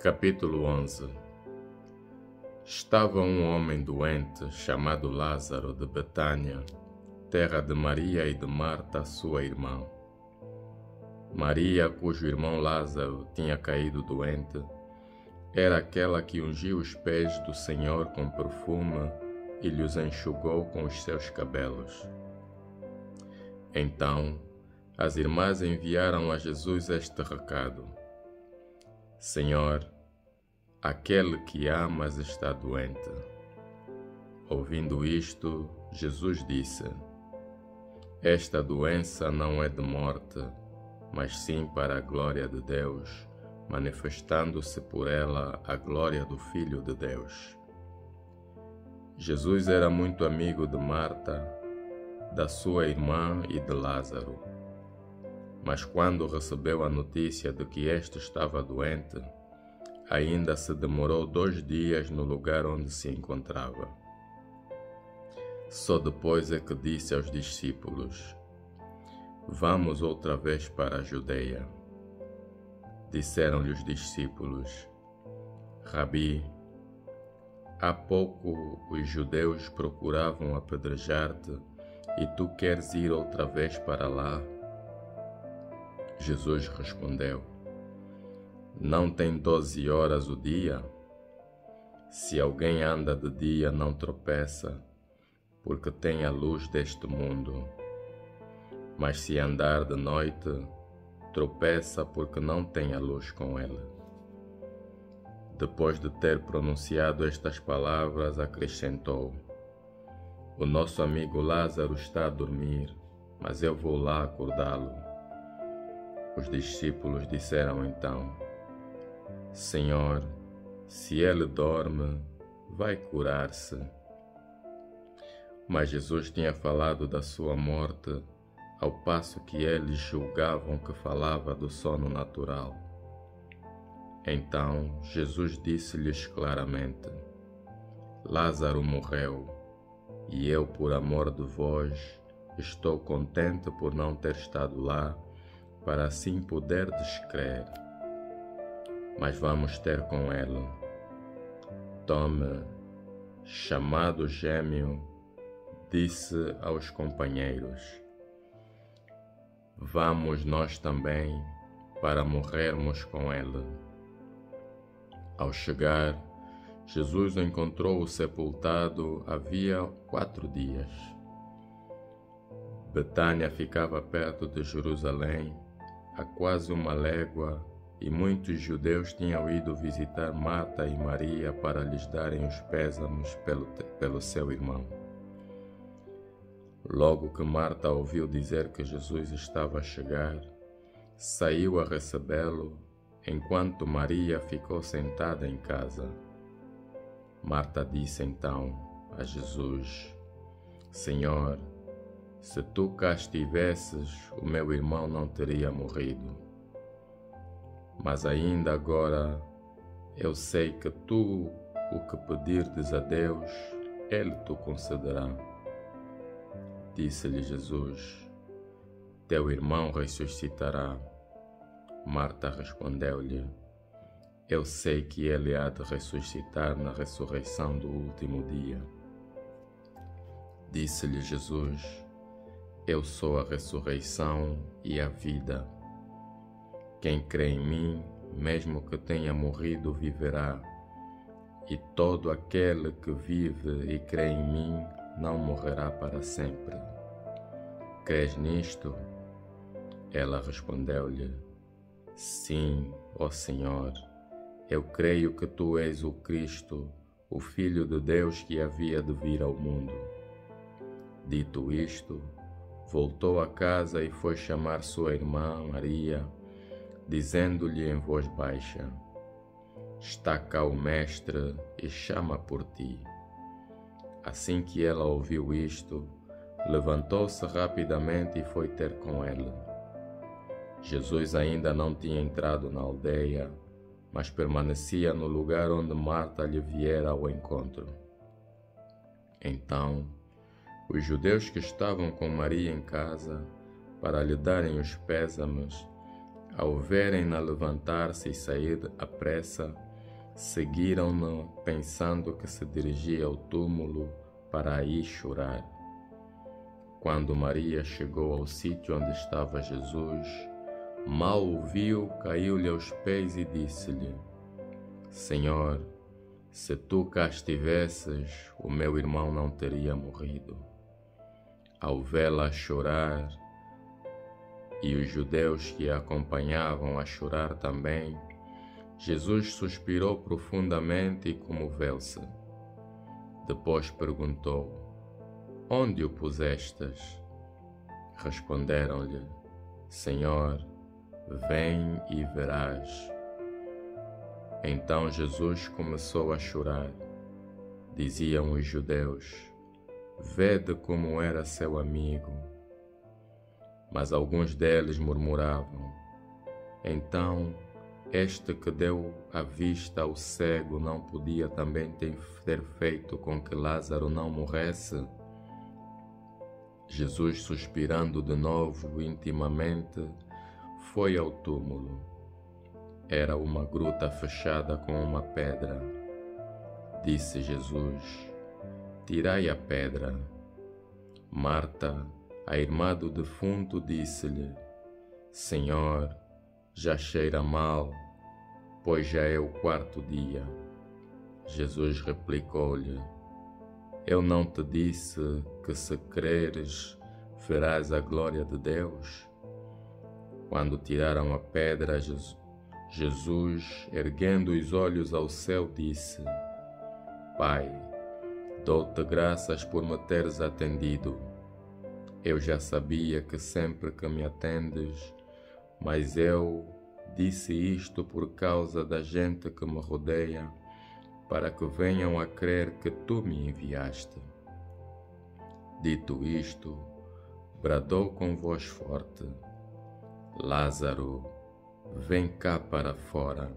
Capítulo 11. Estava um homem doente chamado Lázaro de Betânia, terra de Maria e de Marta, sua irmã. Maria, cujo irmão Lázaro tinha caído doente, era aquela que ungiu os pés do Senhor com perfume e lhes enxugou com os seus cabelos. Então, as irmãs enviaram a Jesus este recado: Senhor, aquele que amas está doente. Ouvindo isto, Jesus disse: Esta doença não é de morte, mas sim para a glória de Deus, manifestando-se por ela a glória do Filho de Deus. Jesus era muito amigo de Marta, da sua irmã e de Lázaro. Mas quando recebeu a notícia de que este estava doente, ainda se demorou 2 dias no lugar onde se encontrava. Só depois é que disse aos discípulos: Vamos outra vez para a Judeia. Disseram-lhe os discípulos: Rabi, há pouco os judeus procuravam apedrejar-te e tu queres ir outra vez para lá? Jesus respondeu: Não tem 12 horas o dia? Se alguém anda de dia não tropeça, porque tem a luz deste mundo. Mas se andar de noite, tropeça porque não tem a luz com ele. Depois de ter pronunciado estas palavras, acrescentou: O nosso amigo Lázaro está a dormir, mas eu vou lá acordá-lo. Os discípulos disseram então: Senhor, se ele dorme, vai curar-se. Mas Jesus tinha falado da sua morte, ao passo que eles julgavam que falava do sono natural. Então Jesus disse-lhes claramente: Lázaro morreu, e eu, por amor de vós, estou contente por não ter estado lá, para assim poderdes crer. Mas vamos ter com ele. Tome, chamado gêmeo, disse aos companheiros: Vamos nós também, para morrermos com ele. Ao chegar, Jesus o encontrou sepultado havia 4 dias. Betânia ficava perto de Jerusalém, a quase 1 légua, e muitos judeus tinham ido visitar Marta e Maria para lhes darem os pésames pelo seu irmão. Logo que Marta ouviu dizer que Jesus estava a chegar, saiu a recebê-lo, enquanto Maria ficou sentada em casa. Marta disse então a Jesus: Senhor, se tu cá estivesses, o meu irmão não teria morrido. Mas ainda agora eu sei que tu, o que pedirdes a Deus, Ele te concederá. Disse-lhe Jesus: Teu irmão ressuscitará. Marta respondeu-lhe: Eu sei que ele há de ressuscitar na ressurreição do último dia. Disse-lhe Jesus: Eu sou a ressurreição e a vida. Quem crê em mim, mesmo que tenha morrido, viverá. E todo aquele que vive e crê em mim não morrerá para sempre. Crês nisto? Ela respondeu-lhe: Sim, ó Senhor, eu creio que tu és o Cristo, o Filho de Deus que havia de vir ao mundo. Dito isto, voltou a casa e foi chamar sua irmã Maria, dizendo-lhe em voz baixa: Está cá o Mestre e chama por ti. Assim que ela ouviu isto, levantou-se rapidamente e foi ter com ele. Jesus ainda não tinha entrado na aldeia, mas permanecia no lugar onde Marta lhe viera ao encontro. Então, os judeus que estavam com Maria em casa, para lhe darem os pésames, ao verem-na levantar-se e sair à pressa, Seguiram-no pensando que se dirigia ao túmulo para aí chorar. Quando Maria chegou ao sítio onde estava Jesus, mal o viu, caiu-lhe aos pés e disse-lhe: Senhor, se tu cá estivesses, o meu irmão não teria morrido. Ao vê-la chorar, e os judeus que a acompanhavam a chorar também, Jesus suspirou profundamente e comoveu-se. Depois perguntou: Onde o pusestes? Responderam-lhe: Senhor, vem e verás. Então Jesus começou a chorar. Diziam os judeus: Vede como era seu amigo. Mas alguns deles murmuravam: Então, este que deu a vista ao cego não podia também ter feito com que Lázaro não morresse? Jesus, suspirando de novo intimamente, foi ao túmulo. Era uma gruta fechada com uma pedra. Disse Jesus: Tirai a pedra. Marta, a irmã do defunto, disse-lhe: Senhor, já cheira mal, pois já é o 4º dia. Jesus replicou-lhe: Eu não te disse que, se creres, verás a glória de Deus? Quando tiraram a pedra, Jesus, erguendo os olhos ao céu, disse: Pai, dou-te graças por me teres atendido. Eu já sabia que sempre que me atendes, mas eu disse isto por causa da gente que me rodeia, para que venham a crer que tu me enviaste. Dito isto, bradou com voz forte: Lázaro, vem cá para fora.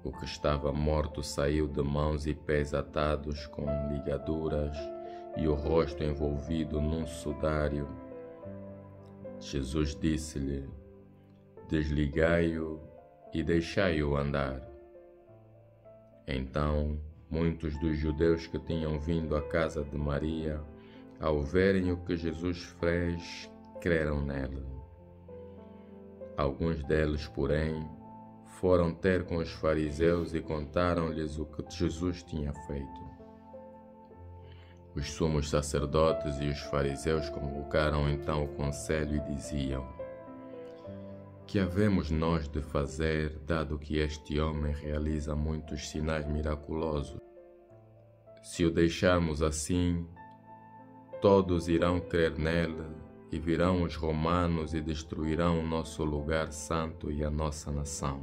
O que estava morto saiu de mãos e pés atados com ligaduras e o rosto envolvido num sudário. Jesus disse-lhe: Desligai-o e deixai-o andar. Então, muitos dos judeus que tinham vindo à casa de Maria, ao verem o que Jesus fez, creram nele. Alguns deles, porém, foram ter com os fariseus e contaram-lhes o que Jesus tinha feito. Os sumos sacerdotes e os fariseus convocaram então o conselho e diziam: Que havemos nós de fazer, dado que este homem realiza muitos sinais miraculosos? Se o deixarmos assim, todos irão crer nele e virão os romanos e destruirão o nosso lugar santo e a nossa nação.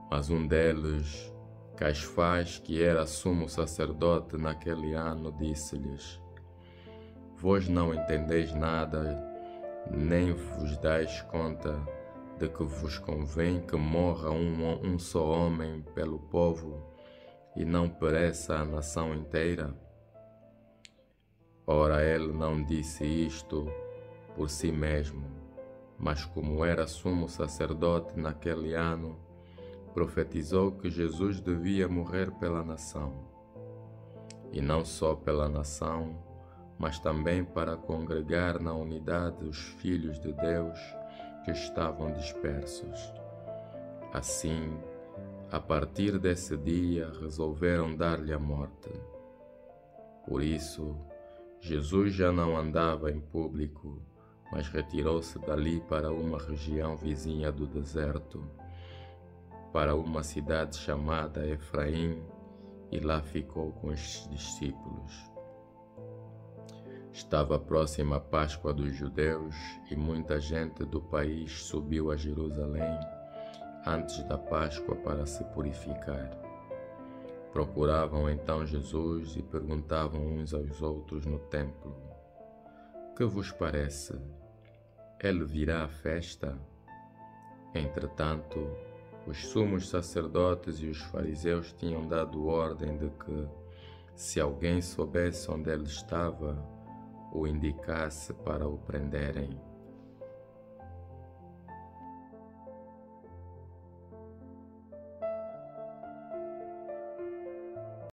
Mas um deles, Caifás, que era sumo sacerdote naquele ano, disse-lhes: Vós não entendeis nada, nem vos dais conta de que vos convém que morra um só homem pelo povo e não pereça a nação inteira? Ora, ele não disse isto por si mesmo, mas como era sumo sacerdote naquele ano, profetizou que Jesus devia morrer pela nação, e não só pela nação, mas também para congregar na unidade os filhos de Deus que estavam dispersos. Assim, a partir desse dia, resolveram dar-lhe a morte. Por isso, Jesus já não andava em público, mas retirou-se dali para uma região vizinha do deserto, para uma cidade chamada Efraim, e lá ficou com os discípulos. Estava próxima a Páscoa dos judeus e muita gente do país subiu a Jerusalém antes da Páscoa para se purificar. Procuravam então Jesus e perguntavam uns aos outros no templo: Que vos parece? Ele virá à festa? Entretanto, os sumos sacerdotes e os fariseus tinham dado ordem de que, se alguém soubesse onde ele estava, o indicasse para o prenderem.